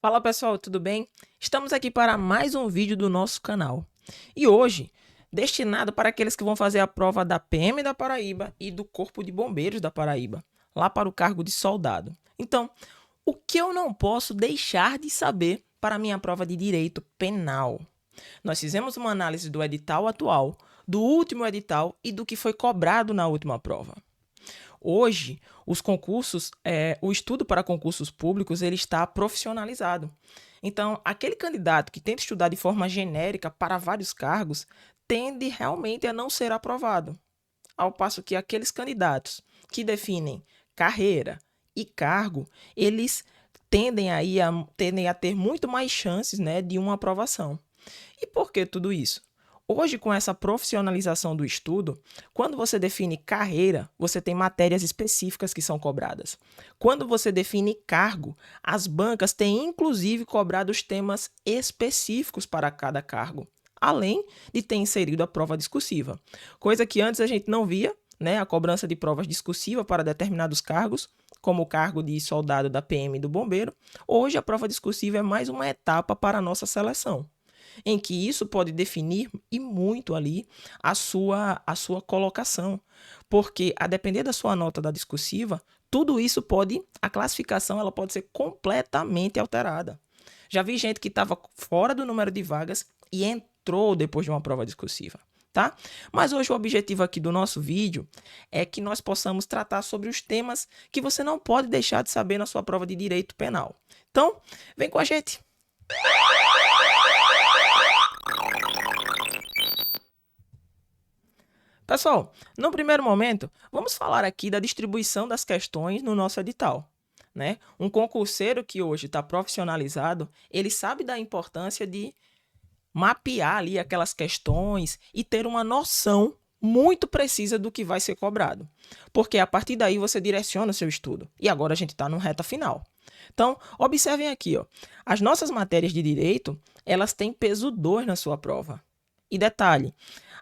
Fala pessoal, tudo bem? Estamos aqui para mais um vídeo do nosso canal. E hoje, destinado para aqueles que vão fazer a prova da PM da Paraíba e do Corpo de Bombeiros da Paraíba, lá para o cargo de soldado. Então, o que eu não posso deixar de saber para a minha prova de Direito Penal? Nós fizemos uma análise do edital atual, do último edital e do que foi cobrado na última prova. Hoje, os concursos, o estudo para concursos públicos, ele está profissionalizado. Então, aquele candidato que tenta estudar de forma genérica para vários cargos, tende realmente a não ser aprovado. Ao passo que aqueles candidatos que definem carreira e cargo, eles tendem a ter muito mais chances, né, de uma aprovação. E por que tudo isso? Hoje, com essa profissionalização do estudo, quando você define carreira, você tem matérias específicas que são cobradas. Quando você define cargo, as bancas têm inclusive cobrado os temas específicos para cada cargo, além de ter inserido a prova discursiva, coisa que antes a gente não via, né? A cobrança de provas discursivas para determinados cargos, como o cargo de soldado da PM e do bombeiro. Hoje, a prova discursiva é mais uma etapa para a nossa seleção, em que isso pode definir e muito ali a sua colocação. Porque, a depender da sua nota da discursiva, tudo isso a classificação ela pode ser completamente alterada. Já vi gente que estava fora do número de vagas e entrou depois de uma prova discursiva. Tá? Mas hoje o objetivo aqui do nosso vídeo é que nós possamos tratar sobre os temas que você não pode deixar de saber na sua prova de direito penal. Então, vem com a gente! Pessoal, no primeiro momento, vamos falar aqui da distribuição das questões no nosso edital, né? Um concurseiro que hoje está profissionalizado, ele sabe da importância de mapear ali aquelas questões e ter uma noção muito precisa do que vai ser cobrado. Porque a partir daí você direciona o seu estudo. E agora a gente está no reta final. Então, observem aqui, ó. As nossas matérias de direito, elas têm peso 2 na sua prova. E detalhe,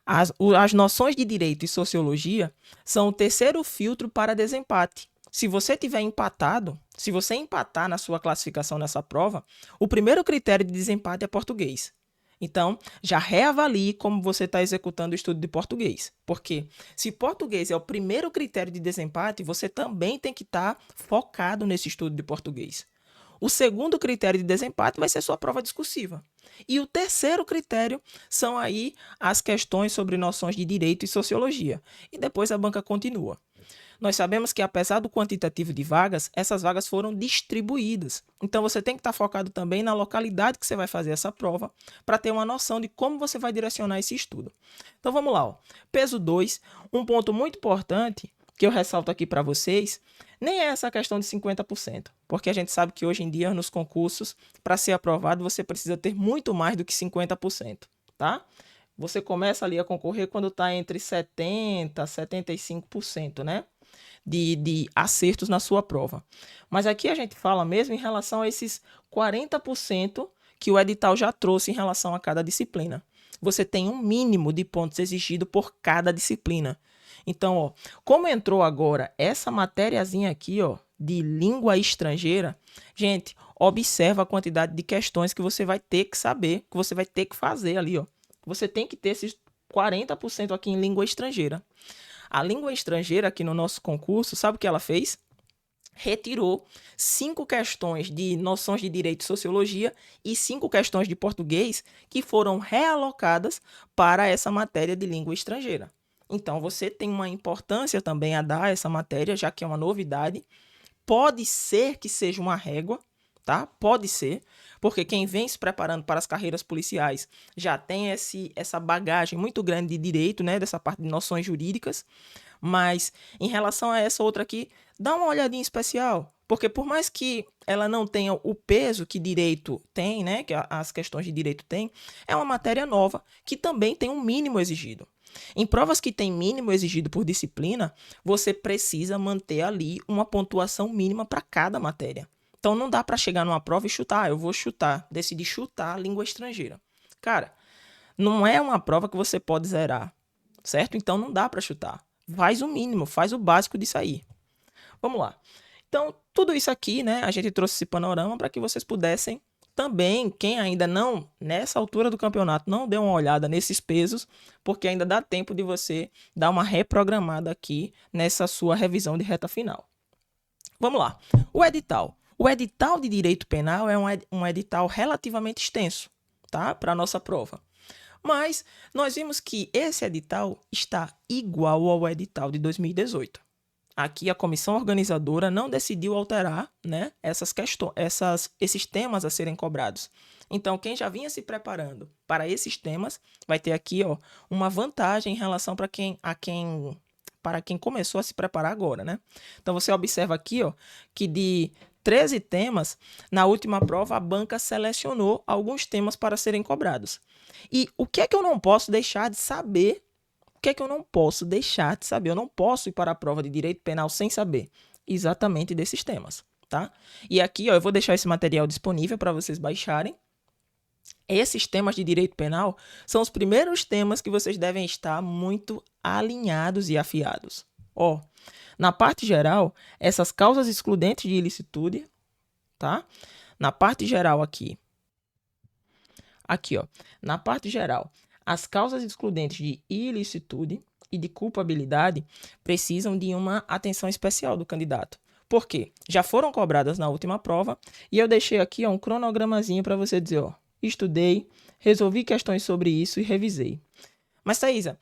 as noções de direito e sociologia são o terceiro filtro para desempate. Se você tiver empatado, se você empatar na sua classificação nessa prova, o primeiro critério de desempate é português. Então, já reavalie como você está executando o estudo de português. Porque se português é o primeiro critério de desempate, você também tem que estar focado nesse estudo de português. O segundo critério de desempate vai ser sua prova discursiva. E o terceiro critério são aí as questões sobre noções de direito e sociologia. E depois a banca continua. Nós sabemos que, apesar do quantitativo de vagas, essas vagas foram distribuídas. Então, você tem que estar focado também na localidade que você vai fazer essa prova, para ter uma noção de como você vai direcionar esse estudo. Então, vamos lá. Ó. Peso 2, um ponto muito importante que eu ressalto aqui para vocês, nem é essa questão de 50%, porque a gente sabe que hoje em dia, nos concursos, para ser aprovado, você precisa ter muito mais do que 50%, tá? Você começa ali a concorrer quando está entre 70% a 75%, né? De acertos na sua prova. Mas aqui a gente fala mesmo em relação a esses 40% que o edital já trouxe em relação a cada disciplina. Você tem um mínimo de pontos exigido por cada disciplina. Então, ó, como entrou agora essa matériazinha aqui, ó, de língua estrangeira, gente, observa a quantidade de questões que você vai ter que saber, que você vai ter que fazer ali, ó. Você tem que ter esses 40% aqui em língua estrangeira. A língua estrangeira aqui no nosso concurso, sabe o que ela fez? Retirou 5 questões de noções de direito e sociologia e 5 questões de português que foram realocadas para essa matéria de língua estrangeira. Então, você tem uma importância também a dar a essa matéria, já que é uma novidade. Pode ser que seja uma régua, tá? Pode ser, porque quem vem se preparando para as carreiras policiais já tem essa bagagem muito grande de direito, né? Dessa parte de noções jurídicas. Mas, em relação a essa outra aqui, dá uma olhadinha especial. Porque por mais que ela não tenha o peso que direito tem, né? Que as questões de direito têm, é uma matéria nova que também tem um mínimo exigido. Em provas que tem mínimo exigido por disciplina, você precisa manter ali uma pontuação mínima para cada matéria. Então não dá para chegar numa prova e chutar, eu vou chutar, decidir chutar a língua estrangeira. Cara, não é uma prova que você pode zerar, certo? Então não dá para chutar. Faz o mínimo, faz o básico disso aí. Vamos lá. Então, tudo isso aqui, né, a gente trouxe esse panorama para que vocês pudessem Também, quem ainda não, nessa altura do campeonato, não deu uma olhada nesses pesos, porque ainda dá tempo de você dar uma reprogramada aqui nessa sua revisão de reta final. Vamos lá. O edital. O edital de direito penal é um edital relativamente extenso, tá? Para a nossa prova. Mas nós vimos que esse edital está igual ao edital de 2018. Aqui a comissão organizadora não decidiu alterar, né, esses temas a serem cobrados. Então, quem já vinha se preparando para esses temas vai ter aqui, ó, uma vantagem em relação para quem começou a se preparar agora, né? Então, você observa aqui, ó, que de 13 temas, na última prova a banca selecionou alguns temas para serem cobrados. E o que é que eu não posso deixar de saber? O que é que eu não posso deixar de saber? Eu não posso ir para a prova de direito penal sem saber exatamente desses temas, tá? E aqui, ó, eu vou deixar esse material disponível para vocês baixarem. Esses temas de direito penal são os primeiros temas que vocês devem estar muito alinhados e afiados. Ó, na parte geral, essas causas excludentes de ilicitude, tá? Na parte geral aqui, ó, na parte geral, as causas excludentes de ilicitude e de culpabilidade precisam de uma atenção especial do candidato. Por quê? Já foram cobradas na última prova e eu deixei aqui, ó, um cronogramazinho para você dizer, ó, estudei, resolvi questões sobre isso e revisei. Mas, Thaisa,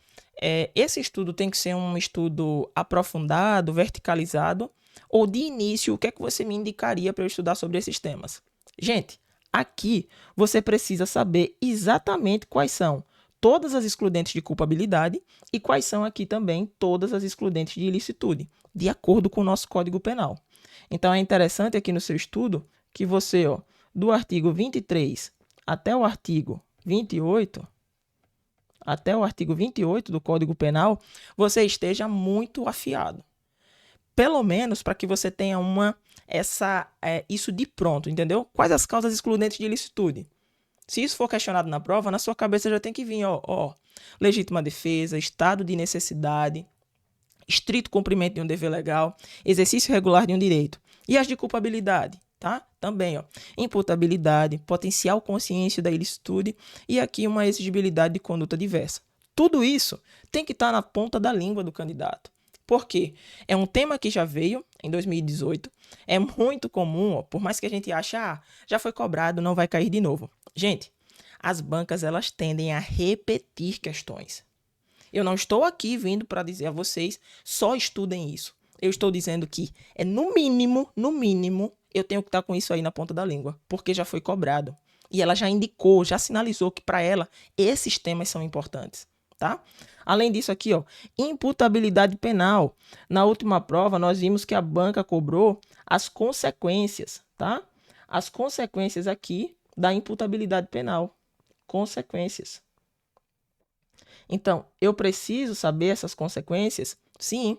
esse estudo tem que ser um estudo aprofundado, verticalizado, ou de início, o que é que você me indicaria para eu estudar sobre esses temas? Gente, aqui você precisa saber exatamente quais são todas as excludentes de culpabilidade e quais são aqui também todas as excludentes de ilicitude, de acordo com o nosso Código Penal. Então, é interessante aqui no seu estudo que você, ó, do artigo 23 até o artigo 28, do Código Penal, você esteja muito afiado. Pelo menos para que você tenha isso de pronto, entendeu? Quais as causas excludentes de ilicitude? Se isso for questionado na prova, na sua cabeça já tem que vir, ó, legítima defesa, estado de necessidade, estrito cumprimento de um dever legal, exercício regular de um direito. E as de culpabilidade, tá? Também, ó, imputabilidade, potencial consciência da ilicitude e aqui uma exigibilidade de conduta diversa. Tudo isso tem que estar na ponta da língua do candidato. Por quê? É um tema que já veio em 2018, é muito comum, ó, por mais que a gente ache, já foi cobrado, não vai cair de novo. Gente, as bancas elas tendem a repetir questões. Eu não estou aqui vindo para dizer a vocês, só estudem isso. Eu estou dizendo que no mínimo, eu tenho que estar com isso aí na ponta da língua, porque já foi cobrado. E ela já indicou, já sinalizou que para ela esses temas são importantes, tá? Além disso aqui, ó, imputabilidade penal. Na última prova, nós vimos que a banca cobrou as consequências, tá? As consequências aqui da imputabilidade penal. Consequências. Então, eu preciso saber essas consequências? Sim.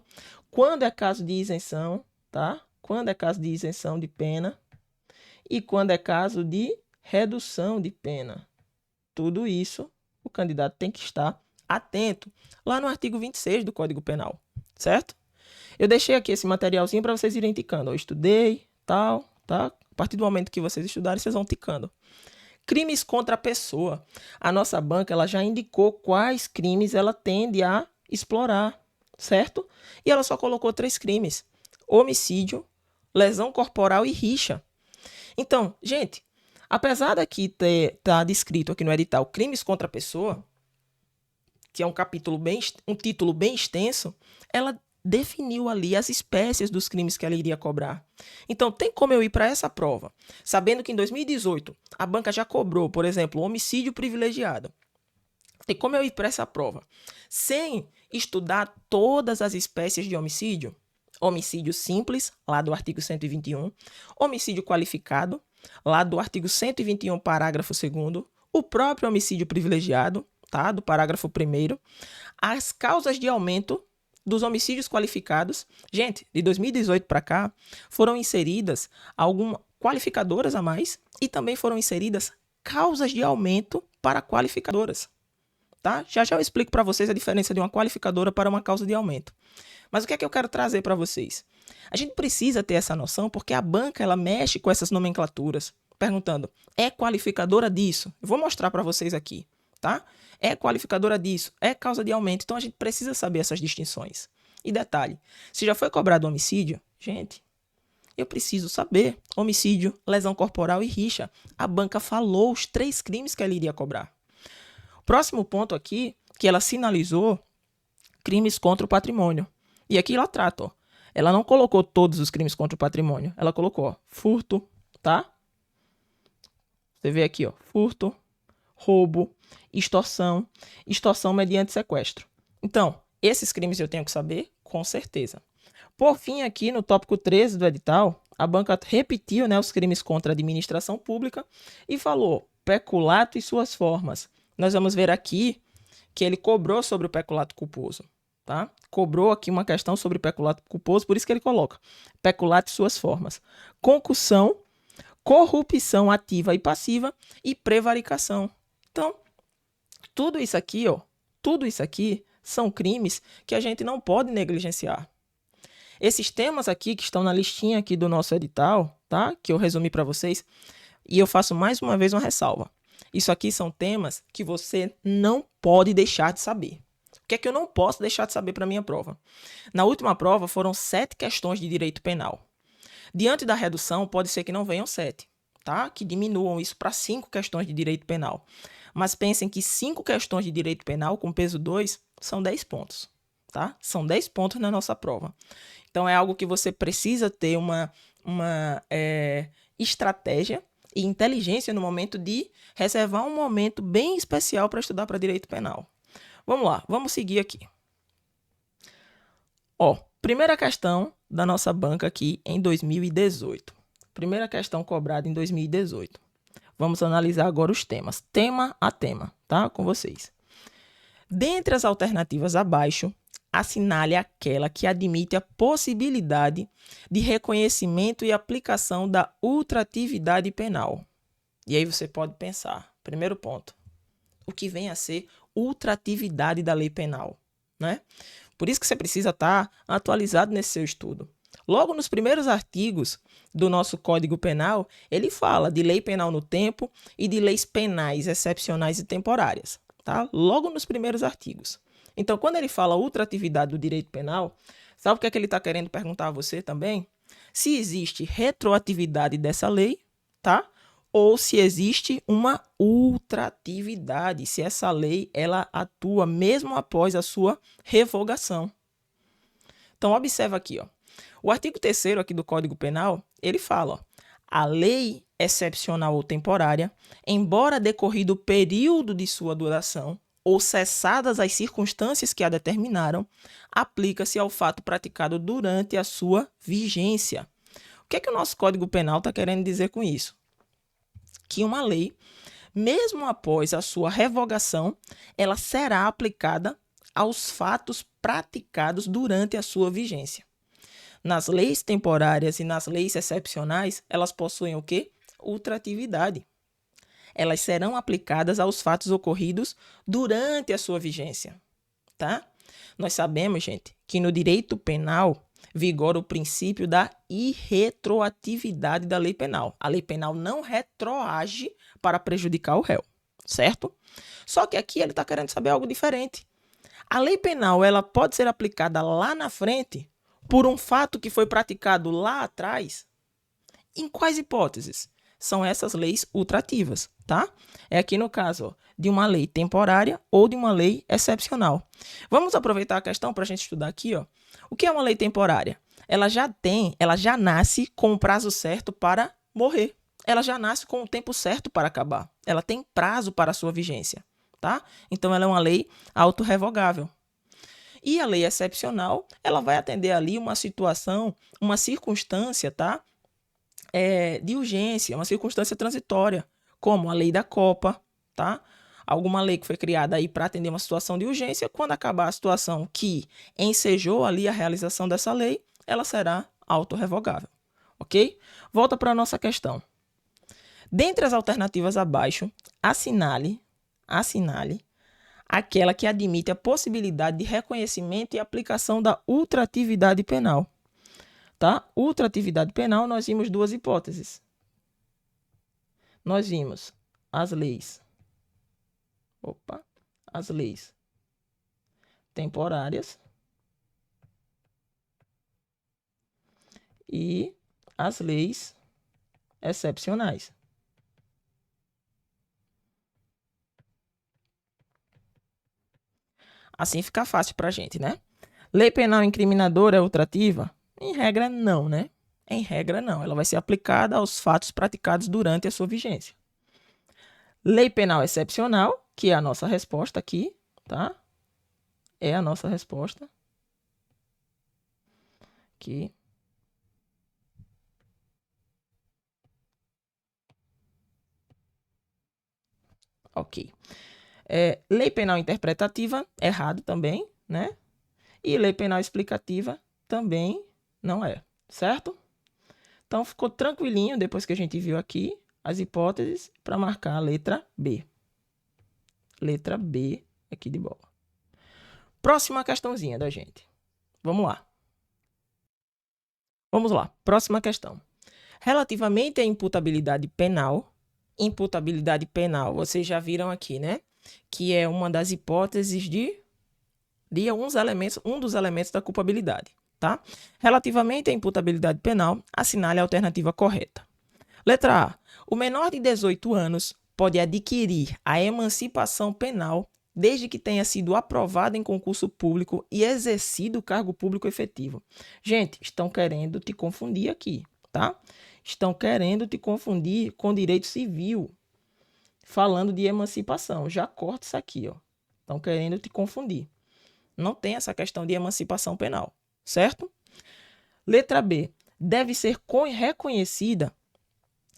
Quando é caso de isenção, tá? Quando é caso de isenção de pena e quando é caso de redução de pena. Tudo isso o candidato tem que estar atento lá no artigo 26 do Código Penal, certo? Eu deixei aqui esse materialzinho para vocês irem ticando. Eu estudei, tal, tá? A partir do momento que vocês estudarem, vocês vão ticando. Crimes contra a pessoa. A nossa banca ela já indicou quais crimes ela tende a explorar, certo? E ela só colocou 3 crimes: homicídio, lesão corporal e rixa. Então, gente, apesar daqui tá descrito aqui no edital crimes contra a pessoa, que é um título bem extenso, ela definiu ali as espécies dos crimes que ela iria cobrar. Então, tem como eu ir para essa prova, sabendo que em 2018 a banca já cobrou, por exemplo, homicídio privilegiado. Tem como eu ir para essa prova sem estudar todas as espécies de homicídio? Homicídio simples, lá do artigo 121, homicídio qualificado, lá do artigo 121, parágrafo 2º, o próprio homicídio privilegiado, tá, do parágrafo 1º, as causas de aumento dos homicídios qualificados. Gente, de 2018 para cá, foram inseridas algumas qualificadoras a mais e também foram inseridas causas de aumento para qualificadoras. Tá? Já eu explico para vocês a diferença de uma qualificadora para uma causa de aumento. Mas o que é que eu quero trazer para vocês? A gente precisa ter essa noção porque a banca ela mexe com essas nomenclaturas. perguntando, é qualificadora disso? Eu vou mostrar para vocês aqui, tá? É qualificadora disso, é causa de aumento. Então, a gente precisa saber essas distinções. E detalhe, se já foi cobrado homicídio, gente, eu preciso saber. Homicídio, lesão corporal e rixa. A banca falou os 3 crimes que ela iria cobrar. Próximo ponto aqui, que ela sinalizou, crimes contra o patrimônio. E aqui ela trata, ó. Ela não colocou todos os crimes contra o patrimônio. Ela colocou, ó, furto, tá? Você vê aqui, ó, furto, roubo, extorsão, extorsão mediante sequestro. Então, esses crimes eu tenho que saber, com certeza. Por fim, aqui no tópico 13 do edital, a banca repetiu, né, os crimes contra a administração pública e falou peculato e suas formas. Nós vamos ver aqui que ele cobrou sobre o peculato culposo. Tá? Cobrou aqui uma questão sobre peculato culposo, por isso que ele coloca peculato e suas formas. Concussão, corrupção ativa e passiva e prevaricação. Então, tudo isso aqui, ó, tudo isso aqui são crimes que a gente não pode negligenciar. Esses temas aqui que estão na listinha aqui do nosso edital, tá? Que eu resumi para vocês, e eu faço mais uma vez uma ressalva. Isso aqui são temas que você não pode deixar de saber. O que é que eu não posso deixar de saber para a minha prova? Na última prova foram 7 questões de direito penal. Diante da redução, pode ser que não venham 7, tá? Que diminuam isso para 5 questões de direito penal. Mas pensem que 5 questões de direito penal com peso 2 são 10 pontos, tá? São 10 pontos na nossa prova. Então, é algo que você precisa ter uma estratégia e inteligência no momento de reservar um momento bem especial para estudar para direito penal. Vamos lá, vamos seguir aqui. Ó, primeira questão da nossa banca aqui em 2018. Primeira questão cobrada em 2018. Vamos analisar agora os temas, tema a tema, tá? Com vocês. Dentre as alternativas abaixo, assinale aquela que admite a possibilidade de reconhecimento e aplicação da ultratividade penal. E aí você pode pensar, primeiro ponto, o que vem a ser ultratividade da lei penal, né? Por isso que você precisa estar atualizado nesse seu estudo. Logo nos primeiros artigos do nosso Código Penal, ele fala de lei penal no tempo e de leis penais excepcionais e temporárias, tá? Logo nos primeiros artigos. Então, quando ele fala ultratividade do direito penal, sabe o que é que ele está querendo perguntar a você também? Se existe retroatividade dessa lei, tá? Ou se existe uma ultratividade, se essa lei ela atua mesmo após a sua revogação. Então, observa aqui, ó. O artigo 3º aqui do Código Penal, ele fala, ó, a lei excepcional ou temporária, embora decorrido o período de sua duração, ou cessadas as circunstâncias que a determinaram, aplica-se ao fato praticado durante a sua vigência. O que é que o nosso Código Penal está querendo dizer com isso? Que uma lei, mesmo após a sua revogação, ela será aplicada aos fatos praticados durante a sua vigência. Nas leis temporárias e nas leis excepcionais, elas possuem o quê? Ultratividade. Elas serão aplicadas aos fatos ocorridos durante a sua vigência, tá? Nós sabemos, gente, que no direito penal vigora o princípio da irretroatividade da lei penal. A lei penal não retroage para prejudicar o réu, certo? Só que aqui ele está querendo saber algo diferente. A lei penal ela pode ser aplicada lá na frente por um fato que foi praticado lá atrás? Em quais hipóteses? São essas leis ultrativas, tá? É aqui no caso ó, de uma lei temporária ou de uma lei excepcional. Vamos aproveitar a questão para a gente estudar aqui, ó. O que é uma lei temporária? Ela já nasce com o prazo certo para morrer. Ela já nasce com o tempo certo para acabar. Ela tem prazo para a sua vigência, tá? Então ela é uma lei autorrevogável. E a lei excepcional, ela vai atender ali uma situação, uma circunstância, tá? De urgência, uma circunstância transitória, como a lei da Copa, tá? Alguma lei que foi criada aí para atender uma situação de urgência, quando acabar a situação que ensejou ali a realização dessa lei, ela será autorrevogável, ok? Volta para a nossa questão. Dentre as alternativas abaixo, assinale aquela que admite a possibilidade de reconhecimento e aplicação da ultratividade penal. Tá? Ultratividade penal, nós vimos duas hipóteses. nós vimos as leis. As leis temporárias e as leis excepcionais. Assim fica fácil para a gente, né? Lei penal incriminadora é ultrativa? Em regra, não, né? Em regra, não. Ela vai ser aplicada aos fatos praticados durante a sua vigência. Lei penal excepcional, que é a nossa resposta aqui, tá? É a nossa resposta. Aqui. Ok. Lei penal interpretativa, errado também, né? E lei penal explicativa também não é, certo? Então, ficou tranquilinho depois que a gente viu aqui as hipóteses para marcar a letra B. Letra B aqui de bola. Próxima questãozinha da gente. Vamos lá. Vamos lá. Próxima questão. Relativamente à imputabilidade penal, vocês já viram aqui, né? Que é uma das hipóteses de alguns elementos, um dos elementos da culpabilidade, tá? Relativamente à imputabilidade penal, assinale a alternativa correta. Letra A. O menor de 18 anos pode adquirir a emancipação penal desde que tenha sido aprovado em concurso público e exercido o cargo público efetivo. Gente, estão querendo te confundir aqui, tá? Estão querendo te confundir com direito civil, falando de emancipação. Já corta isso aqui, ó. Estão querendo te confundir. Não tem essa questão de emancipação penal, certo? Letra B. Deve ser reconhecida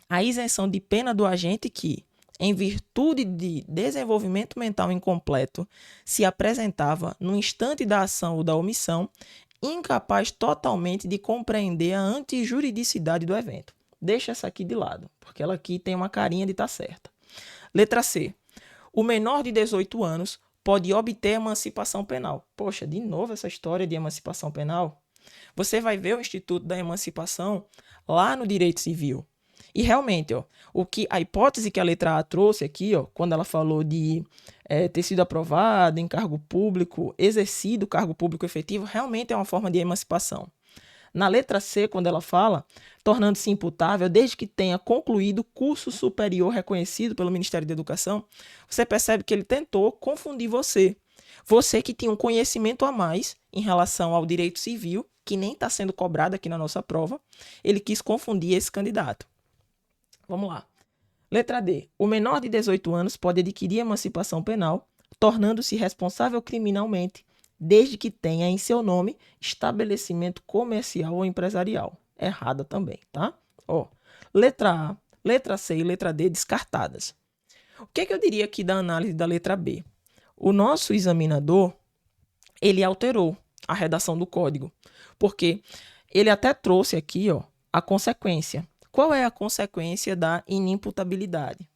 a isenção de pena do agente que, em virtude de desenvolvimento mental incompleto, se apresentava, no instante da ação ou da omissão, incapaz totalmente de compreender a antijuridicidade do evento. Deixa essa aqui de lado, porque ela aqui tem uma carinha de estar certa. Letra C. O menor de 18 anos pode obter emancipação penal. Poxa, de novo essa história de emancipação penal? Você vai ver o Instituto da Emancipação lá no Direito Civil. E realmente, ó, a hipótese que a letra A trouxe aqui, ó, quando ela falou de ter sido aprovado em cargo público, exercido cargo público efetivo, realmente é uma forma de emancipação. Na letra C, quando ela fala, tornando-se imputável desde que tenha concluído curso superior reconhecido pelo Ministério da Educação, você percebe que ele tentou confundir você. Você que tinha um conhecimento a mais em relação ao direito civil, que nem está sendo cobrado aqui na nossa prova, ele quis confundir esse candidato. Vamos lá. Letra D. O menor de 18 anos pode adquirir emancipação penal, tornando-se responsável criminalmente, desde que tenha em seu nome estabelecimento comercial ou empresarial. Errada também, tá? Ó, letra A, letra C e letra D descartadas. O que eu diria aqui da análise da letra B? O nosso examinador, ele alterou a redação do código, porque ele até trouxe aqui, ó, a consequência. Qual é a consequência da inimputabilidade?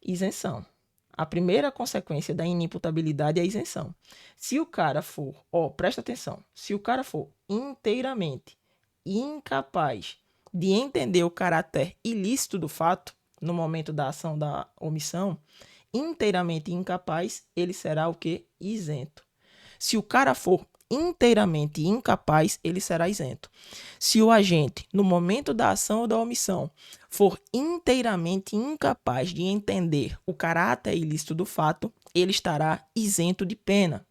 Isenção. A primeira consequência da inimputabilidade é a isenção. Se o cara for, presta atenção, se o cara for inteiramente incapaz de entender o caráter ilícito do fato, no momento da ação da omissão, inteiramente incapaz, ele será o quê? Isento. Se o cara for inteiramente incapaz, ele será isento. Se o agente, no momento da ação ou da omissão, for inteiramente incapaz de entender o caráter ilícito do fato, ele estará isento de pena.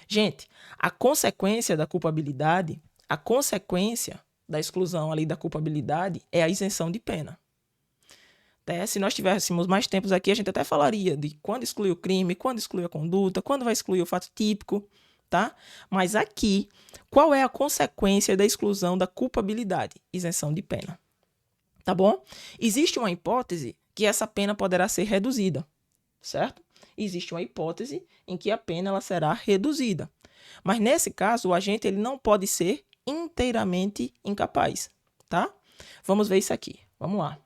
Gente, a consequência da culpabilidade, a consequência da exclusão ali da culpabilidade é a isenção de pena. Até se nós tivéssemos mais tempos aqui, a gente até falaria de quando exclui o crime, quando exclui a conduta, quando vai excluir o fato típico, tá? Mas aqui, qual é a consequência da exclusão da culpabilidade? Isenção de pena. Tá bom? Existe uma hipótese que essa pena poderá ser reduzida, certo? Existe uma hipótese em que a pena ela será reduzida. Mas nesse caso, o agente ele não pode ser inteiramente incapaz, tá? Vamos ver isso aqui. Vamos lá.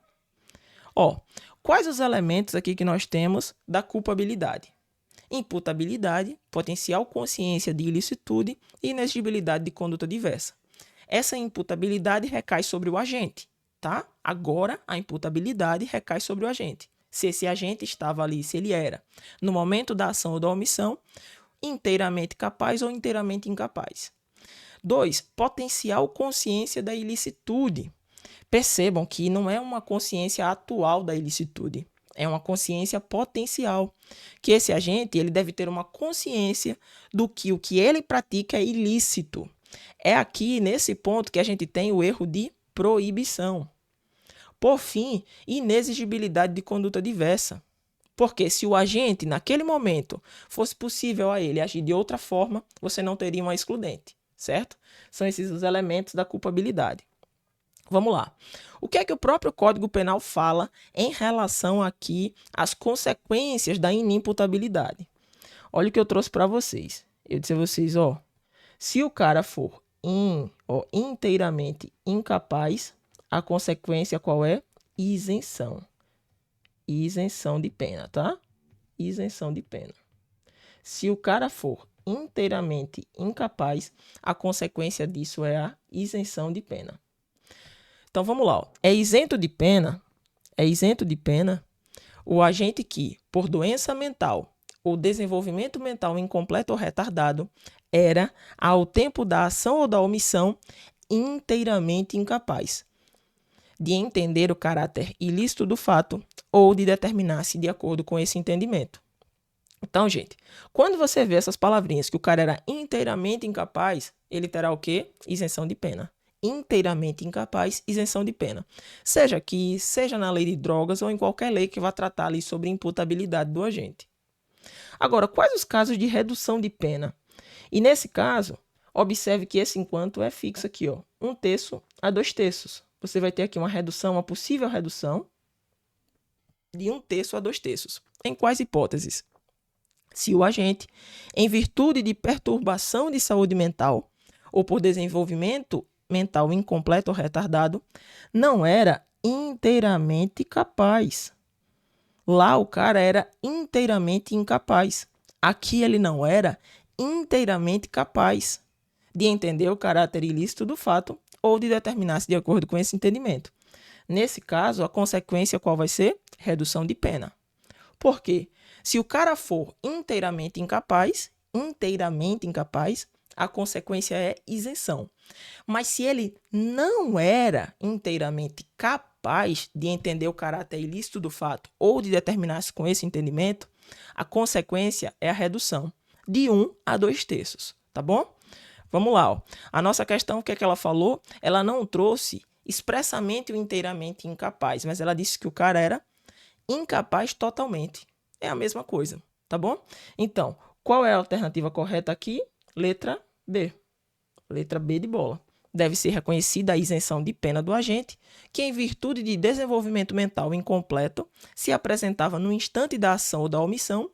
Quais os elementos aqui que nós temos da culpabilidade? Imputabilidade, potencial consciência de ilicitude e inexigibilidade de conduta diversa. Essa imputabilidade recai sobre o agente, tá? Agora, a imputabilidade recai sobre o agente. Se esse agente estava ali, se ele era, no momento da ação ou da omissão, inteiramente capaz ou inteiramente incapaz. 2. Potencial consciência da ilicitude. Percebam que não é uma consciência atual da ilicitude, é uma consciência potencial, que esse agente ele deve ter uma consciência do que o que ele pratica é ilícito. É aqui, nesse ponto, que a gente tem o erro de proibição. Por fim, inexigibilidade de conduta diversa. Porque se o agente, naquele momento, fosse possível a ele agir de outra forma, você não teria uma excludente, certo? São esses os elementos da culpabilidade. Vamos lá. O que é que o próprio Código Penal fala em relação aqui às consequências da inimputabilidade? Olha o que eu trouxe para vocês. Eu disse a vocês, se o cara for inteiramente incapaz, a consequência qual é? Isenção. Isenção de pena, tá? Isenção de pena. Se o cara for inteiramente incapaz, a consequência disso é a isenção de pena. Então vamos lá. É isento de pena o agente que, por doença mental ou desenvolvimento mental incompleto ou retardado, era, ao tempo da ação ou da omissão, inteiramente incapaz de entender o caráter ilícito do fato ou de determinar-se de acordo com esse entendimento. Então, gente, quando você vê essas palavrinhas que o cara era inteiramente incapaz, ele terá o quê? Isenção de pena. Inteiramente incapaz, isenção de pena. Seja aqui, seja na lei de drogas ou em qualquer lei que vá tratar ali sobre imputabilidade do agente. Agora, quais os casos de redução de pena? E nesse caso, observe que esse enquanto é fixo aqui, 1/3 a 2/3. Você vai ter aqui uma redução, uma possível redução de 1/3 a 2/3. Em quais hipóteses? Se o agente, em virtude de perturbação de saúde mental ou por desenvolvimento mental incompleto ou retardado, não era inteiramente capaz. Lá o cara era inteiramente incapaz. Aqui ele não era inteiramente capaz de entender o caráter ilícito do fato ou de determinar-se de acordo com esse entendimento. Nesse caso, a consequência qual vai ser? Redução de pena. Por quê? Se o cara for inteiramente incapaz, a consequência é isenção. Mas se ele não era inteiramente capaz de entender o caráter ilícito do fato ou de determinar-se com esse entendimento, a consequência é a redução de 1 a 2/3, tá bom? Vamos lá. A nossa questão, o que é que ela falou? Ela não trouxe expressamente o inteiramente incapaz, mas ela disse que o cara era incapaz totalmente. É a mesma coisa, tá bom? Então, qual é a alternativa correta aqui? Letra B. Letra B de bola. Deve ser reconhecida a isenção de pena do agente, que em virtude de desenvolvimento mental incompleto, se apresentava no instante da ação ou da omissão,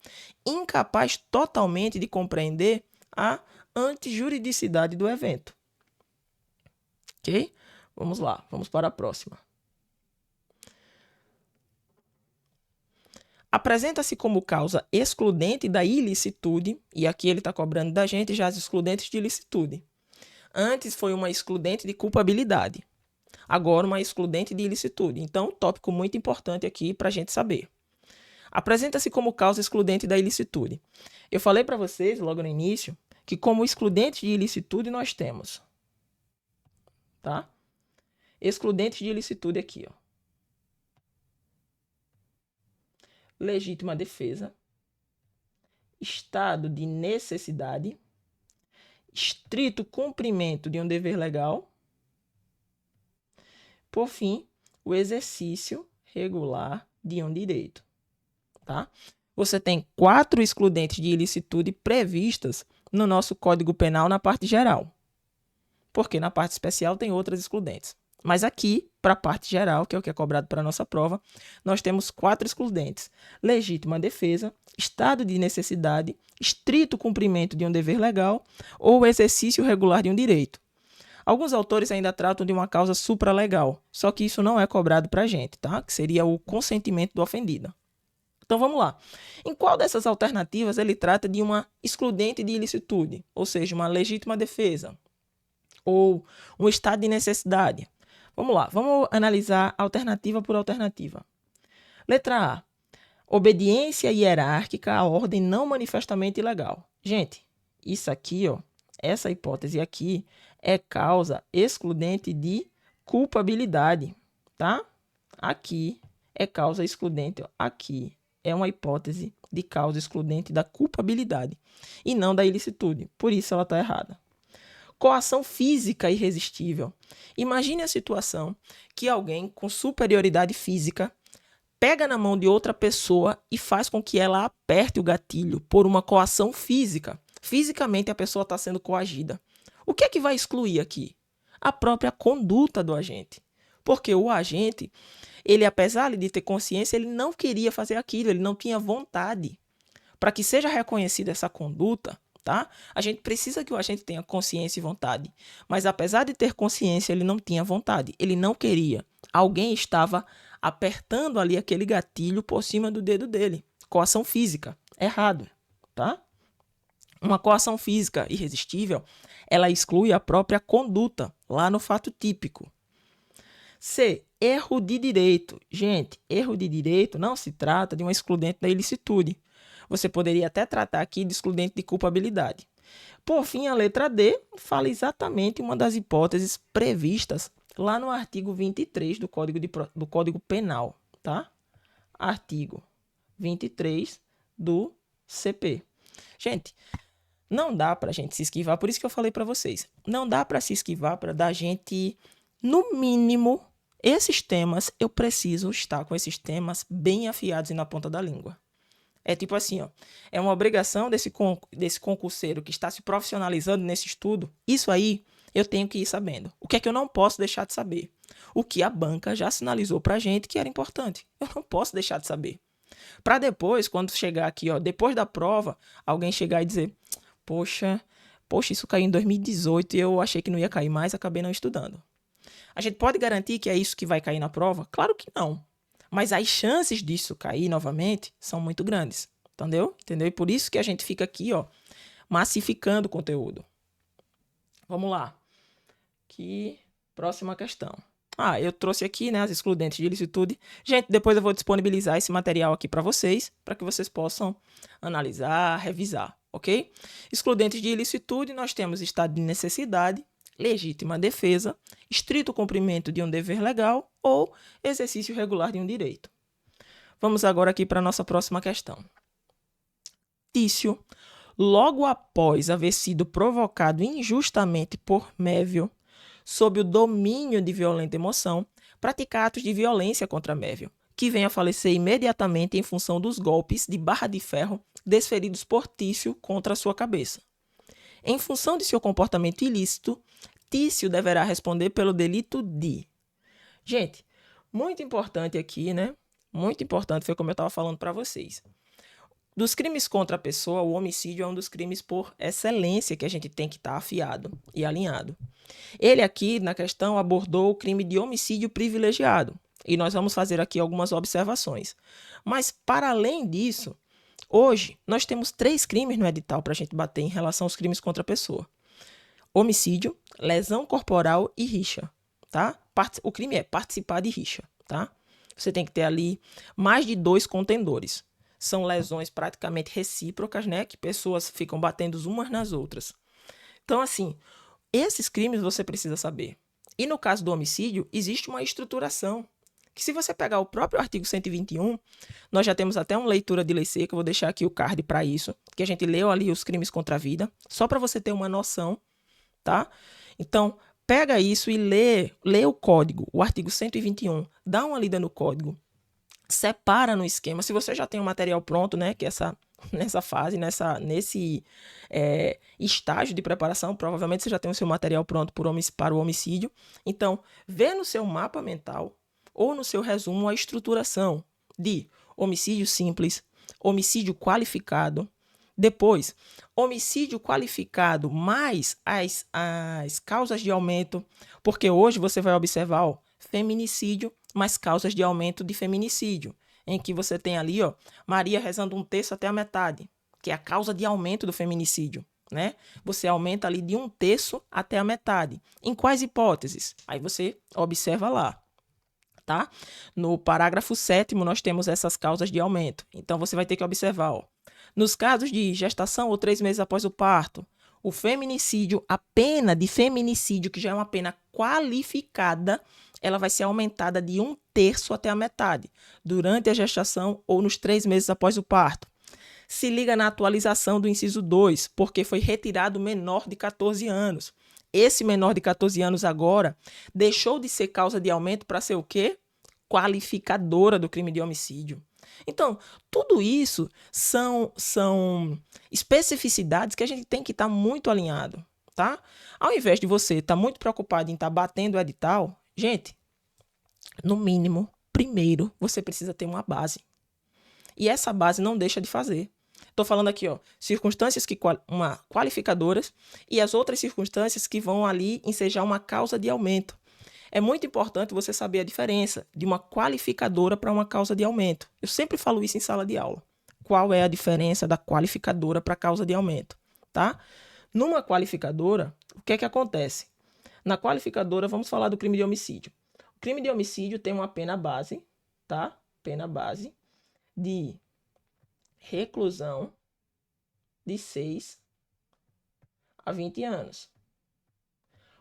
incapaz totalmente de compreender a antijuridicidade do evento. Ok? Vamos lá, vamos para a próxima. Apresenta-se como causa excludente da ilicitude, e aqui ele está cobrando da gente já as excludentes de ilicitude. Antes foi uma excludente de culpabilidade, agora uma excludente de ilicitude. Então, tópico muito importante aqui para a gente saber. Apresenta-se como causa excludente da ilicitude. Eu falei para vocês, logo no início, que como excludente de ilicitude nós temos, tá? Excludente de ilicitude aqui, legítima defesa, estado de necessidade, estrito cumprimento de um dever legal, por fim, o exercício regular de um direito, tá? Você tem 4 excludentes de ilicitude previstas no nosso Código Penal na parte geral, porque na parte especial tem outras excludentes. Mas aqui, para a parte geral, que é o que é cobrado para a nossa prova, nós temos 4 excludentes. Legítima defesa, estado de necessidade, estrito cumprimento de um dever legal ou exercício regular de um direito. Alguns autores ainda tratam de uma causa supralegal, só que isso não é cobrado para a gente, tá? Que seria o consentimento do ofendido. Então vamos lá. Em qual dessas alternativas ele trata de uma excludente de ilicitude, ou seja, uma legítima defesa, ou um estado de necessidade? Vamos lá, vamos analisar alternativa por alternativa. Letra A. Obediência hierárquica à ordem não manifestamente ilegal. Gente, isso aqui, ó, essa hipótese aqui é causa excludente de culpabilidade, tá? Aqui é causa excludente, ó. Aqui é uma hipótese de causa excludente da culpabilidade e não da ilicitude. Por isso ela está errada. Coação física irresistível. Imagine a situação que alguém com superioridade física pega na mão de outra pessoa e faz com que ela aperte o gatilho por uma coação física. Fisicamente a pessoa está sendo coagida. O que é que vai excluir aqui? A própria conduta do agente. Porque o agente, ele, apesar de ter consciência, ele não queria fazer aquilo, ele não tinha vontade. Para que seja reconhecida essa conduta, tá? A gente precisa que o agente tenha consciência e vontade. Mas apesar de ter consciência, ele não tinha vontade, ele não queria. Alguém estava apertando ali aquele gatilho por cima do dedo dele. Coação física. Errado, tá? Uma coação física irresistível, ela exclui a própria conduta, lá no fato típico. C. Erro de direito. Gente, erro de direito não se trata de um excludente da ilicitude. Você poderia até tratar aqui de excludente de culpabilidade. Por fim, a letra D fala exatamente uma das hipóteses previstas lá no artigo 23 do Código Penal, tá? Artigo 23 do CP. Gente, não dá para a gente se esquivar, por isso que eu falei para vocês, não dá para se esquivar para da gente, no mínimo, esses temas, eu preciso estar com esses temas bem afiados e na ponta da língua. É tipo assim, ó, é uma obrigação desse concurseiro que está se profissionalizando nesse estudo, isso aí eu tenho que ir sabendo. O que é que eu não posso deixar de saber? O que a banca já sinalizou pra gente que era importante. Eu não posso deixar de saber. Para depois, quando chegar aqui, ó, depois da prova, alguém chegar e dizer, poxa, isso caiu em 2018 e eu achei que não ia cair mais, acabei não estudando. A gente pode garantir que é isso que vai cair na prova? Claro que não. Mas as chances disso cair novamente são muito grandes. Entendeu? E por isso que a gente fica aqui, ó, massificando o conteúdo. Vamos lá. Aqui, próxima questão. Eu trouxe aqui, né, as excludentes de ilicitude. Gente, depois eu vou disponibilizar esse material aqui para vocês que possam analisar, revisar, ok? Excludentes de ilicitude, nós temos estado de necessidade, legítima defesa, estrito cumprimento de um dever legal ou exercício regular de um direito. Vamos agora aqui para a nossa próxima questão. Tício, logo após haver sido provocado injustamente por Mévio, sob o domínio de violenta emoção, pratica atos de violência contra Mévio, que vem a falecer imediatamente em função dos golpes de barra de ferro desferidos por Tício contra sua cabeça. Em função de seu comportamento ilícito, Tício deverá responder pelo delito de... Gente, muito importante aqui, né? Muito importante, foi como eu estava falando para vocês. Dos crimes contra a pessoa, o homicídio é um dos crimes por excelência que a gente tem que estar afiado e alinhado. Ele aqui, na questão, abordou o crime de homicídio privilegiado. E nós vamos fazer aqui algumas observações. Mas, para além disso, hoje nós temos 3 crimes no edital para a gente bater em relação aos crimes contra a pessoa. Homicídio, lesão corporal e rixa, tá? O crime é participar de rixa, tá? Você tem que ter ali mais de 2 contendores. São lesões praticamente recíprocas, né? Que pessoas ficam batendo umas nas outras. Então, assim, esses crimes você precisa saber. E no caso do homicídio, existe uma estruturação. Que se você pegar o próprio artigo 121, nós já temos até uma leitura de lei seca, eu vou deixar aqui o card para isso, que a gente leu ali os crimes contra a vida, só para você ter uma noção, tá? Então, pega isso e lê o código, o artigo 121, dá uma lida no código, separa no esquema. Se você já tem o material pronto, né, que nessa fase, nesse estágio de preparação, provavelmente você já tem o seu material pronto para o homicídio. Então, vê no seu mapa mental ou no seu resumo a estruturação de homicídio simples, homicídio qualificado, depois homicídio qualificado mais as causas de aumento, porque hoje você vai observar, ó, feminicídio mais causas de aumento de feminicídio, em que você tem ali, ó, Maria rezando um terço até a metade, que é a causa de aumento do feminicídio. né? Você aumenta ali de 1/3 até a metade. Em quais hipóteses? Aí você observa lá, tá? No parágrafo 7º, nós temos essas causas de aumento. Então, você vai ter que observar, ó. Nos casos de gestação ou 3 meses após o parto, o feminicídio, a pena de feminicídio, que já é uma pena qualificada, ela vai ser aumentada de 1/3 até a metade, durante a gestação ou nos 3 meses após o parto. Se liga na atualização do inciso 2, porque foi retirado o menor de 14 anos. Esse menor de 14 anos agora deixou de ser causa de aumento para ser o quê? Qualificadora do crime de homicídio. Então, tudo isso são especificidades que a gente tem que estar muito alinhado, tá? Ao invés de você estar muito preocupado em estar batendo o edital, gente, no mínimo, primeiro, você precisa ter uma base. E essa base não deixa de fazer. Estou falando aqui, ó, circunstâncias qualificadoras e as outras circunstâncias que vão ali ensejar uma causa de aumento. É muito importante você saber a diferença de uma qualificadora para uma causa de aumento. Eu sempre falo isso em sala de aula. Qual é a diferença da qualificadora para a causa de aumento, tá? Numa qualificadora, o que é que acontece? Na qualificadora, vamos falar do crime de homicídio. O crime de homicídio tem uma pena base, tá? Pena base de reclusão de 6 a 20 anos.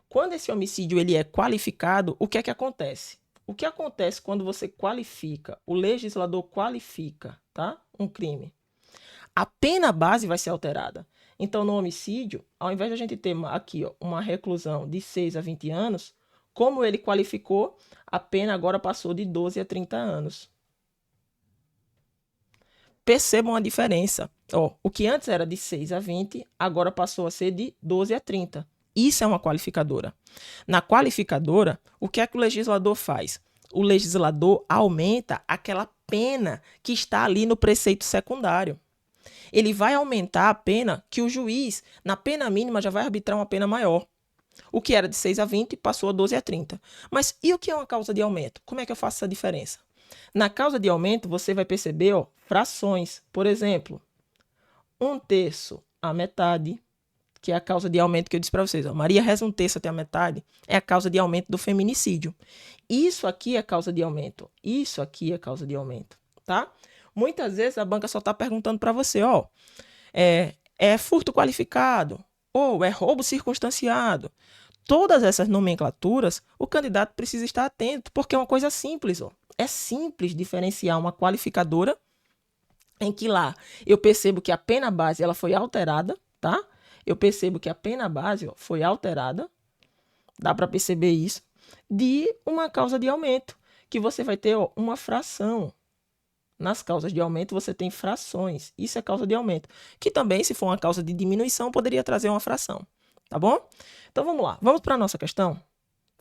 Quando esse homicídio ele é qualificado, o que é que acontece? O que acontece quando você qualifica, o legislador qualifica, tá? Um crime? A pena base vai ser alterada. Então, no homicídio, ao invés de a gente ter aqui, ó, uma reclusão de 6 a 20 anos, como ele qualificou, a pena agora passou de 12 a 30 anos. Percebam a diferença. Ó, o que antes era de 6 a 20, agora passou a ser de 12 a 30. Isso é uma qualificadora. Na qualificadora, o que é que o legislador faz? O legislador aumenta aquela pena que está ali no preceito secundário. Ele vai aumentar a pena que o juiz, na pena mínima, já vai arbitrar uma pena maior. O que era de 6 a 20 passou a 12 a 30. Mas e o que é uma causa de aumento? Como é que eu faço essa diferença? Na causa de aumento, você vai perceber, ó, frações. Por exemplo, 1/3 a metade, que é a causa de aumento que eu disse para vocês. Ó, Maria reza 1/3 até a metade, é a causa de aumento do feminicídio. Isso aqui é causa de aumento. Isso aqui é causa de aumento, tá? Muitas vezes a banca só está perguntando para você, ó, é furto qualificado ou é roubo circunstanciado. Todas essas nomenclaturas, o candidato precisa estar atento, porque é uma coisa simples, ó. É simples diferenciar uma qualificadora em que lá eu percebo que a pena base ela foi alterada, tá? Eu percebo que a pena base, ó, foi alterada, dá para perceber isso, de uma causa de aumento, que você vai ter, ó, uma fração. Nas causas de aumento você tem frações, isso é causa de aumento, que também, se for uma causa de diminuição, poderia trazer uma fração, tá bom? Então vamos lá, vamos para a nossa questão.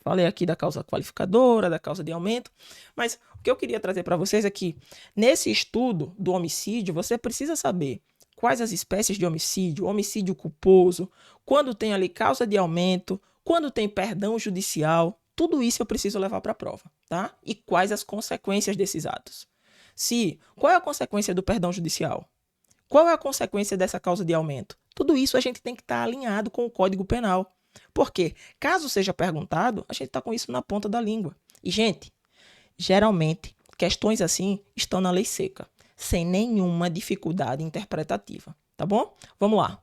Falei aqui da causa qualificadora, da causa de aumento, mas o que eu queria trazer para vocês é que, nesse estudo do homicídio, você precisa saber quais as espécies de homicídio, homicídio culposo, quando tem ali causa de aumento, quando tem perdão judicial, tudo isso eu preciso levar para a prova, tá? E quais as consequências desses atos. Qual é a consequência do perdão judicial? Qual é a consequência dessa causa de aumento? Tudo isso a gente tem que estar alinhado com o Código Penal. Porque, caso seja perguntado, a gente está com isso na ponta da língua. E, gente, geralmente, questões assim estão na lei seca, sem nenhuma dificuldade interpretativa, tá bom? Vamos lá.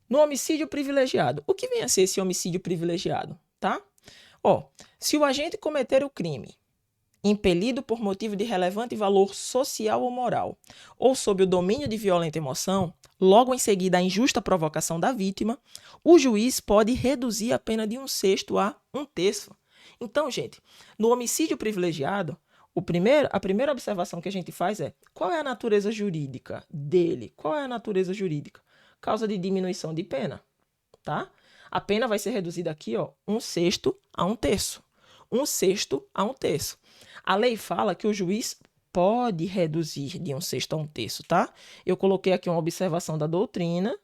No homicídio privilegiado, o que vem a ser esse homicídio privilegiado, tá? Ó, se o agente cometer o crime impelido por motivo de relevante valor social ou moral, ou sob o domínio de violenta emoção, logo em seguida a injusta provocação da vítima, o juiz pode reduzir a pena de 1/6 a 1/3. Então, gente, no homicídio privilegiado, a primeira observação que a gente faz é: qual é a natureza jurídica dele? Qual é a natureza jurídica? Causa de diminuição de pena, tá? A pena vai ser reduzida aqui, ó, 1/6 a 1/3. 1/6 a 1/3. A lei fala que o juiz pode reduzir de 1/6 a 1/3, tá? Eu coloquei aqui uma observação da doutrina,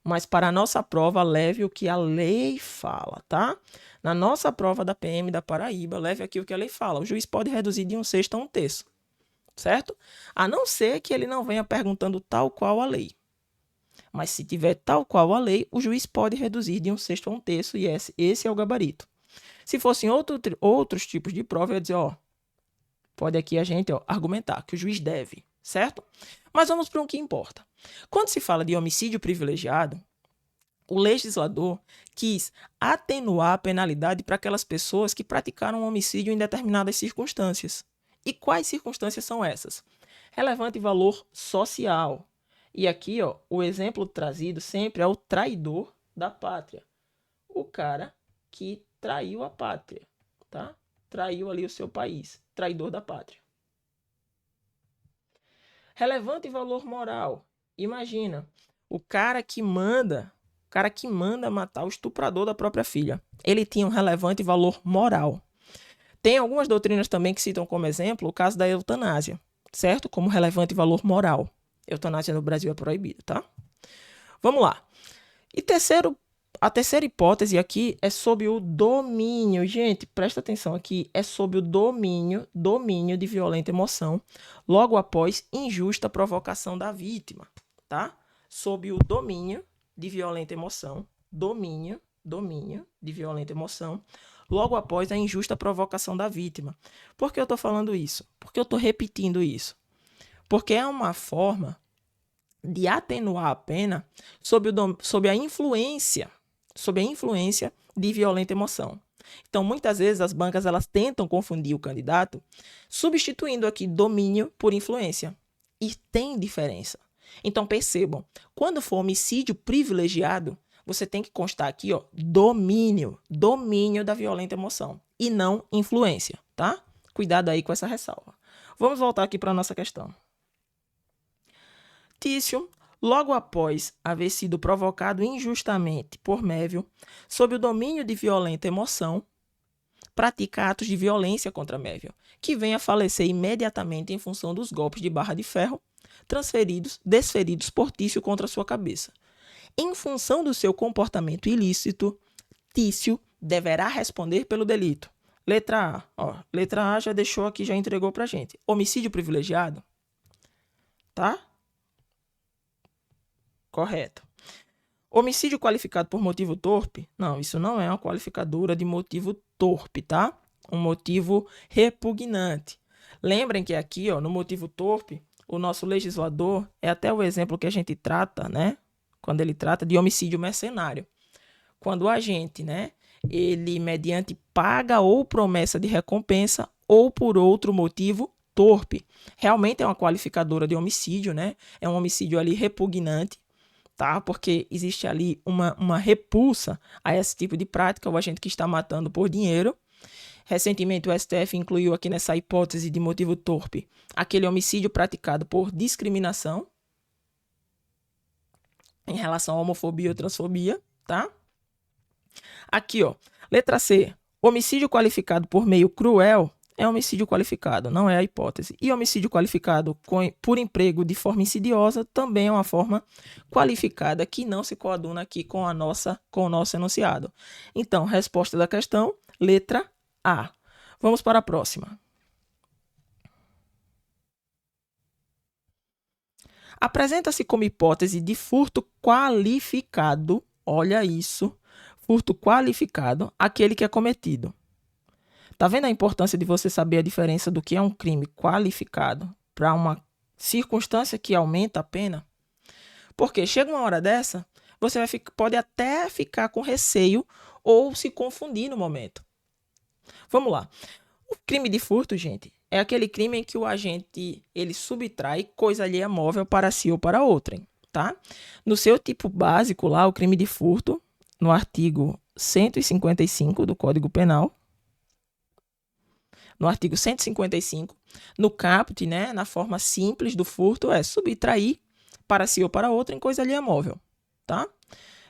mas para a nossa prova, leve o que a lei fala, tá? Na nossa prova da PM da Paraíba, leve aqui o que a lei fala. O juiz pode reduzir de 1/6 a 1/3, certo? A não ser que ele não venha perguntando tal qual a lei. Mas se tiver tal qual a lei, o juiz pode reduzir de 1/6 a 1/3 e esse é o gabarito. Se fossem outros tipos de prova, eu ia dizer, ó, pode aqui a gente argumentar que o juiz deve, certo? Mas vamos para o que importa. Quando se fala de homicídio privilegiado, o legislador quis atenuar a penalidade para aquelas pessoas que praticaram um homicídio em determinadas circunstâncias. E quais circunstâncias são essas? Relevante valor social. E aqui, ó, o exemplo trazido sempre é o traidor da pátria. O cara que traiu a pátria, tá? Traiu ali o seu país. Traidor da pátria. Relevante valor moral. Imagina, o cara que manda matar o estuprador da própria filha. Ele tinha um relevante valor moral. Tem algumas doutrinas também que citam como exemplo o caso da eutanásia, certo? Como relevante valor moral. Eutanásia no Brasil é proibida, tá? Vamos lá. E a terceira hipótese aqui é sobre o domínio. Gente, presta atenção aqui. É sobre o domínio de violenta emoção, logo após injusta provocação da vítima, tá? Sob o domínio de violenta emoção, domínio de violenta emoção, logo após a injusta provocação da vítima. Por que eu estou falando isso? Por que eu estou repetindo isso? Porque é uma forma de atenuar a pena sob a influência de violenta emoção. Então, muitas vezes as bancas elas tentam confundir o candidato, substituindo aqui domínio por influência. E tem diferença. Então, percebam, quando for homicídio privilegiado, você tem que constar aqui, ó, domínio da violenta emoção e não influência, tá? Cuidado aí com essa ressalva. Vamos voltar aqui para a nossa questão. Tício, logo após haver sido provocado injustamente por Mévio, sob o domínio de violenta emoção, pratica atos de violência contra Mévio, que vem a falecer imediatamente em função dos golpes de barra de ferro desferidos por Tício contra sua cabeça. Em função do seu comportamento ilícito, Tício deverá responder pelo delito. Letra A. Ó, letra A já deixou aqui, já entregou pra gente. Homicídio privilegiado. Tá? Correto. Homicídio qualificado por motivo torpe? Não, isso não é uma qualificadora de motivo torpe, tá? Um motivo repugnante. Lembrem que aqui, ó, no motivo torpe, o nosso legislador, é até o exemplo que a gente trata, né? Quando ele trata de homicídio mercenário. Quando o agente, né, ele, mediante paga ou promessa de recompensa ou por outro motivo torpe. Realmente é uma qualificadora de homicídio, né? É um homicídio ali repugnante, tá? Porque existe ali uma repulsa a esse tipo de prática, o agente que está matando por dinheiro. Recentemente o STF incluiu aqui nessa hipótese de motivo torpe aquele homicídio praticado por discriminação em relação à homofobia ou transfobia, tá? Aqui, ó, letra C, homicídio qualificado por meio cruel é homicídio qualificado, não é a hipótese. E homicídio qualificado por emprego de forma insidiosa também é uma forma qualificada que não se coaduna aqui com o nosso enunciado. Então, resposta da questão, letra A. Vamos para a próxima. Apresenta-se como hipótese de furto qualificado, olha isso, furto qualificado, aquele que é cometido. Tá vendo a importância de você saber a diferença do que é um crime qualificado para uma circunstância que aumenta a pena? Porque chega uma hora dessa, você pode até ficar com receio ou se confundir no momento. Vamos lá. O crime de furto, gente, é aquele crime em que o agente ele subtrai coisa alheia móvel para si ou para outrem, tá? No seu tipo básico lá, o crime de furto, no artigo 155 do Código Penal, no artigo 155, no caput, né, na forma simples do furto, é subtrair para si ou para outrem coisa alheia móvel, tá?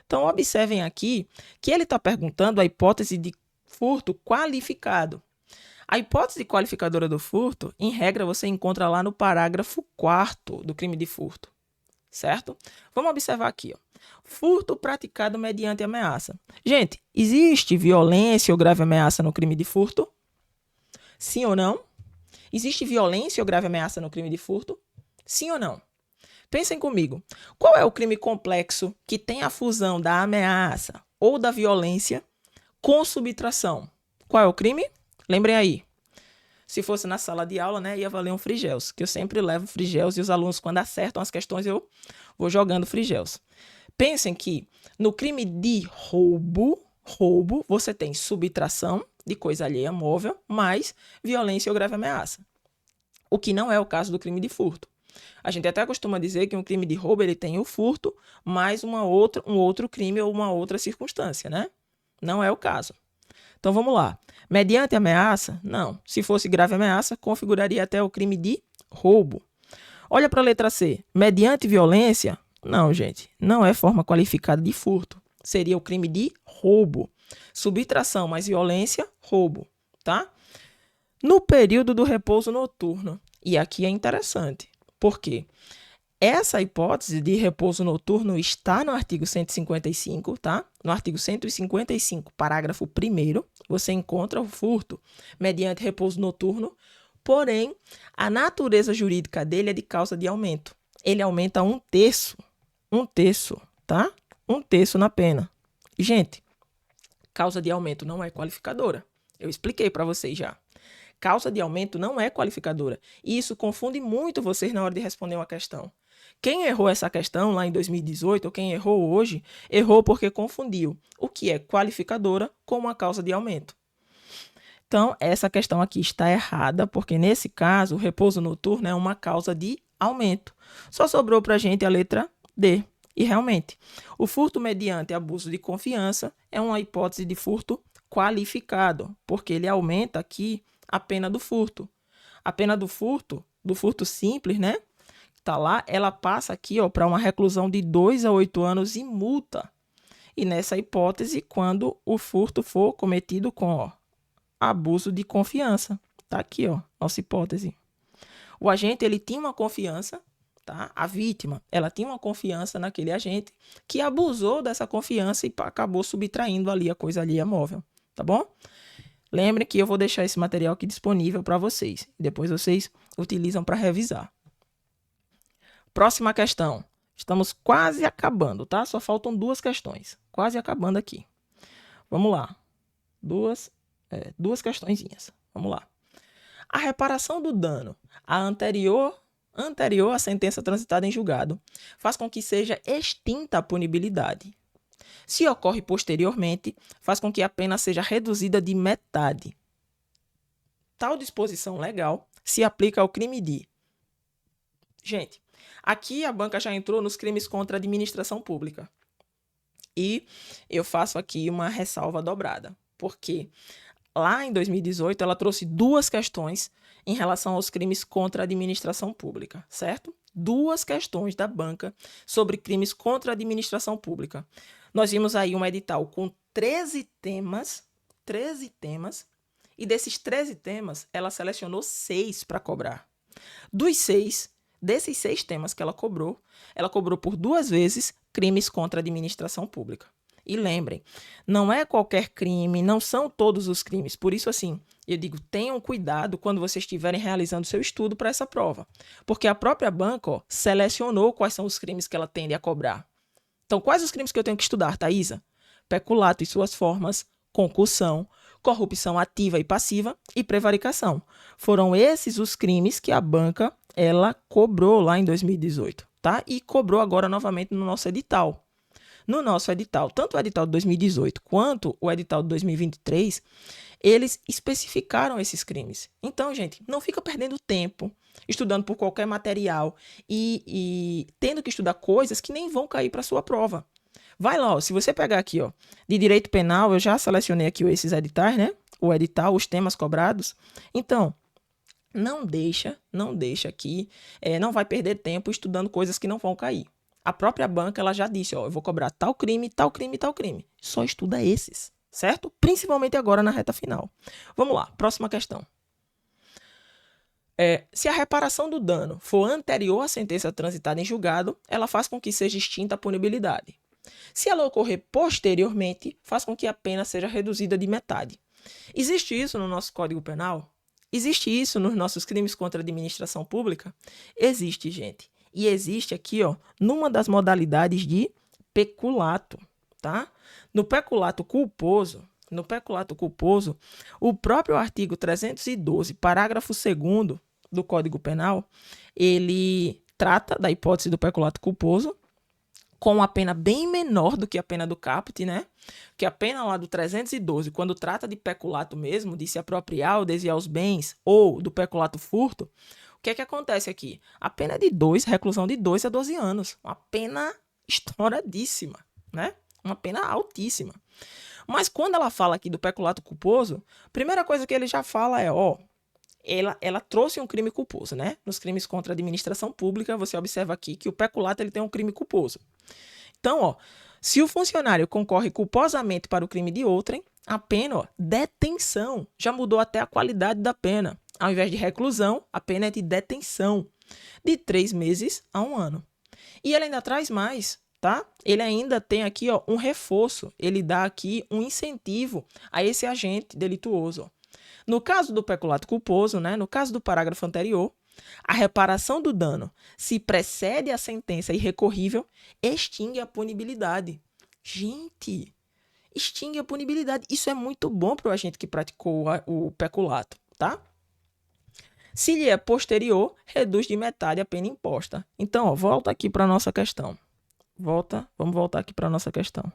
Então, observem aqui que ele está perguntando a hipótese de furto qualificado. A hipótese qualificadora do furto, em regra, você encontra lá no parágrafo 4º do crime de furto, certo? Vamos observar aqui, ó. Furto praticado mediante ameaça. Gente, existe violência ou grave ameaça no crime de furto? Sim ou não? Existe violência ou grave ameaça no crime de furto? Sim ou não? Pensem comigo. Qual é o crime complexo que tem a fusão da ameaça ou da violência com subtração? Qual é o crime? Lembrem aí. Se fosse na sala de aula, né, ia valer um frigels, que eu sempre levo frigels e os alunos, quando acertam as questões, eu vou jogando frigels. Pensem que no crime de roubo, você tem subtração de coisa alheia móvel, mais violência ou grave ameaça. O que não é o caso do crime de furto. A gente até costuma dizer que um crime de roubo ele tem o furto, mais um outro crime ou uma outra circunstância, né? Não é o caso. Então vamos lá. Mediante ameaça? Não. Se fosse grave ameaça, configuraria até o crime de roubo. Olha para a letra C. Mediante violência? Não, gente. Não é forma qualificada de furto. Seria o crime de roubo. Subtração mais violência, roubo, tá? No período do repouso noturno. E aqui é interessante. Por quê? Essa hipótese de repouso noturno está no artigo 155, tá? No artigo 155, parágrafo 1º, você encontra o furto mediante repouso noturno, porém, a natureza jurídica dele é de causa de aumento. Ele aumenta 1/3, tá? 1/3 na pena. E, gente, causa de aumento não é qualificadora. Eu expliquei para vocês já. Causa de aumento não é qualificadora. E isso confunde muito vocês na hora de responder uma questão. Quem errou essa questão lá em 2018, ou quem errou hoje, errou porque confundiu o que é qualificadora com uma causa de aumento. Então, essa questão aqui está errada, porque nesse caso, o repouso noturno é uma causa de aumento. Só sobrou para a gente a letra D. E realmente, o furto mediante abuso de confiança é uma hipótese de furto qualificado, porque ele aumenta aqui a pena do furto. A pena do furto simples, né? Tá lá, ela passa aqui para uma reclusão de 2 a 8 anos e multa. E nessa hipótese, quando o furto for cometido com abuso de confiança. Tá aqui, nossa hipótese. O agente, ele tinha uma confiança, tá? A vítima, ela tinha uma confiança naquele agente que abusou dessa confiança e acabou subtraindo ali a coisa alheia móvel, tá bom? Lembrem que eu vou deixar esse material aqui disponível para vocês. Depois vocês utilizam para revisar. Próxima questão. Estamos quase acabando, tá? Só faltam 2 questões. Quase acabando aqui. Vamos lá. Duas questõezinhas. Vamos lá. A reparação do dano anterior à sentença transitada em julgado faz com que seja extinta a punibilidade. Se ocorre posteriormente, faz com que a pena seja reduzida de metade. Tal disposição legal se aplica ao crime de... Gente, aqui a banca já entrou nos crimes contra a administração pública. E eu faço aqui uma ressalva dobrada, porque lá em 2018 ela trouxe 2 questões em relação aos crimes contra a administração pública, certo? 2 questões da banca sobre crimes contra a administração pública. Nós vimos aí um edital com 13 temas, e desses 13 temas, ela selecionou 6 para cobrar. Desses 6 temas que ela cobrou por 2 vezes crimes contra a administração pública. E lembrem, não é qualquer crime, não são todos os crimes. Por isso, assim, eu digo, tenham cuidado quando vocês estiverem realizando seu estudo para essa prova. Porque a própria banca selecionou quais são os crimes que ela tende a cobrar. Então, quais os crimes que eu tenho que estudar, Thaisa? Peculato e suas formas, concussão, corrupção ativa e passiva e prevaricação. Foram esses os crimes que a banca ela cobrou lá em 2018, tá? E cobrou agora novamente no nosso edital. No nosso edital, tanto o edital de 2018 quanto o edital de 2023, eles especificaram esses crimes. Então, gente, não fica perdendo tempo estudando por qualquer material e tendo que estudar coisas que nem vão cair para a sua prova. Vai lá, se você pegar aqui, de direito penal, eu já selecionei aqui esses editais, né? O edital, os temas cobrados. Então, não deixa aqui, não vai perder tempo estudando coisas que não vão cair. A própria banca, ela já disse, eu vou cobrar tal crime, tal crime, tal crime. Só estuda esses, certo? Principalmente agora na reta final. Vamos lá, próxima questão. Se a reparação do dano for anterior à sentença transitada em julgado, ela faz com que seja extinta a punibilidade. Se ela ocorrer posteriormente, faz com que a pena seja reduzida de metade. Existe isso no nosso Código Penal? Existe isso nos nossos crimes contra a administração pública? Existe, gente. E existe aqui, ó, numa das modalidades de peculato, tá? No peculato culposo, o próprio artigo 312, parágrafo 2º do Código Penal, ele trata da hipótese do peculato culposo com uma pena bem menor do que a pena do caput, né? Que a pena lá do 312, quando trata de peculato mesmo, de se apropriar ou desviar os bens, ou do peculato furto, o que é que acontece aqui? A pena é de reclusão de 2 a 12 anos. Uma pena estouradíssima, né? Uma pena altíssima. Mas quando ela fala aqui do peculato culposo, a primeira coisa que ele já fala é, ó, ela trouxe um crime culposo, né? Nos crimes contra a administração pública, você observa aqui que o peculato ele tem um crime culposo. Então, ó, se o funcionário concorre culposamente para o crime de outrem, a pena, ó, detenção. Já mudou até a qualidade da pena. Ao invés de reclusão, a pena é de detenção, de 3 meses a 1 ano. E ele ainda traz mais, tá? Ele ainda tem aqui, ó, um reforço. Ele dá aqui um incentivo a esse agente delituoso, ó. No caso do peculato culposo, né, no caso do parágrafo anterior, a reparação do dano, se precede a sentença irrecorrível, extingue a punibilidade. Gente, extingue a punibilidade. Isso é muito bom para o agente que praticou o peculato, tá? Se lhe é posterior, reduz de metade a pena imposta. Então, ó, volta aqui para a nossa questão. Vamos voltar aqui para a nossa questão.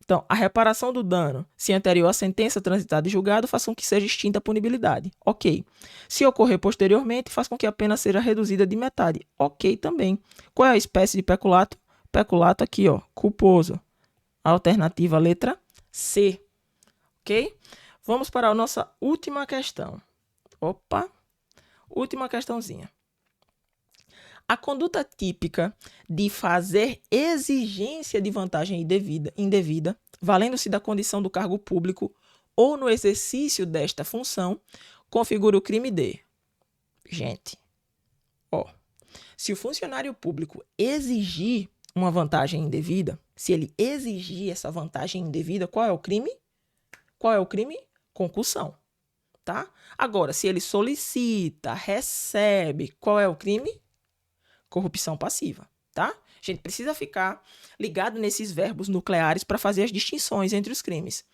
Então, a reparação do dano, se anterior à sentença transitada e julgado, faz com que seja extinta a punibilidade. Ok. Se ocorrer posteriormente, faz com que a pena seja reduzida de metade. Ok também. Qual é a espécie de peculato? Peculato aqui, ó, culposo. Alternativa letra C. Ok? Vamos para a nossa última questão. Opa! Última questãozinha. A conduta típica de fazer exigência de vantagem indevida, valendo-se da condição do cargo público ou no exercício desta função, configura o crime de... Gente, ó, se o funcionário público exigir uma vantagem indevida, se ele exigir essa vantagem indevida, qual é o crime? Qual é o crime? Concussão, tá? Agora, se ele solicita, recebe, qual é o crime? Corrupção passiva, tá? A gente precisa ficar ligado nesses verbos nucleares para fazer as distinções entre os crimes.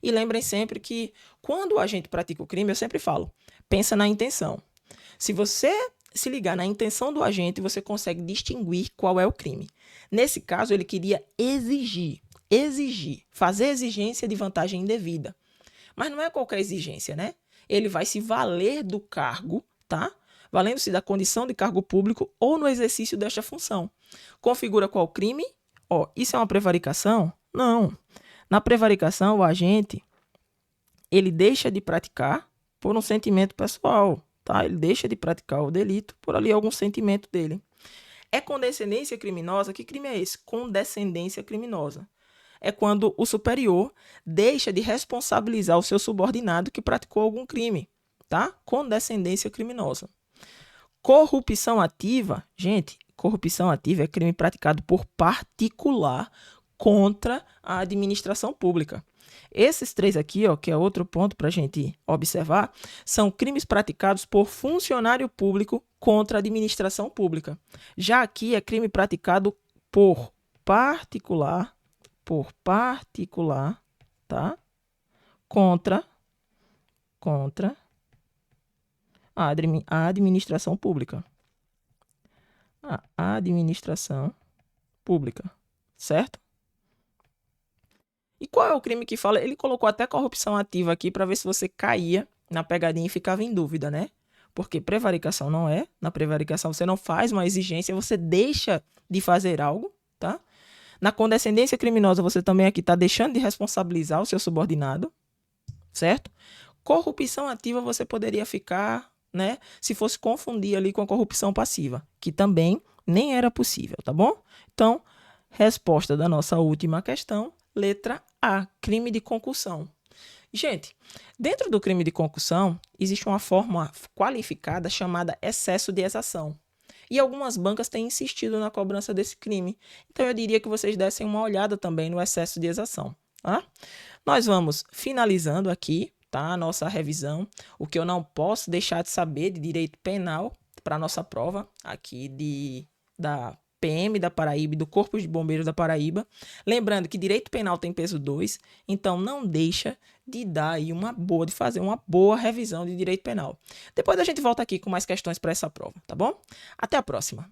E lembrem sempre que quando a gente pratica o crime, eu sempre falo, pensa na intenção. Se você se ligar na intenção do agente, você consegue distinguir qual é o crime. Nesse caso, ele queria exigir, fazer exigência de vantagem indevida. Mas não é qualquer exigência, né? Ele vai se valer do cargo, tá? Valendo-se da condição de cargo público ou no exercício desta função. Configura qual crime? Ó, isso é uma prevaricação? Não. Na prevaricação, o agente, ele deixa de praticar por um sentimento pessoal, tá? Ele deixa de praticar o delito por ali algum sentimento dele. É condescendência criminosa? Que crime é esse? Condescendência criminosa. É quando o superior deixa de responsabilizar o seu subordinado que praticou algum crime, tá? Condescendência criminosa. Corrupção ativa, gente, corrupção ativa é crime praticado por particular contra a administração pública. Esses 3 aqui, ó, que é outro ponto para a gente observar, são crimes praticados por funcionário público contra a administração pública. Já aqui é crime praticado por particular, tá? Contra a administração pública. A administração pública, certo? E qual é o crime que fala? Ele colocou até corrupção ativa aqui para ver se você caía na pegadinha e ficava em dúvida, né? Porque prevaricação não é. Na prevaricação você não faz uma exigência, você deixa de fazer algo, tá? Na condescendência criminosa você também aqui está deixando de responsabilizar o seu subordinado, certo? Corrupção ativa você poderia ficar, né? Se fosse confundir ali com a corrupção passiva, que também nem era possível, tá bom? Então, resposta da nossa última questão, letra A, crime de concussão. Gente, dentro do crime de concussão, existe uma forma qualificada chamada excesso de exação. E algumas bancas têm insistido na cobrança desse crime. Então, eu diria que vocês dessem uma olhada também no excesso de exação, tá? Nós vamos finalizando aqui, tá? A nossa revisão. O que eu não posso deixar de saber de direito penal, para nossa prova aqui da PM da Paraíba e do Corpo de Bombeiros da Paraíba. Lembrando que direito penal tem peso 2, então não deixa de dar aí de fazer uma boa revisão de direito penal. Depois a gente volta aqui com mais questões para essa prova, tá bom? Até a próxima.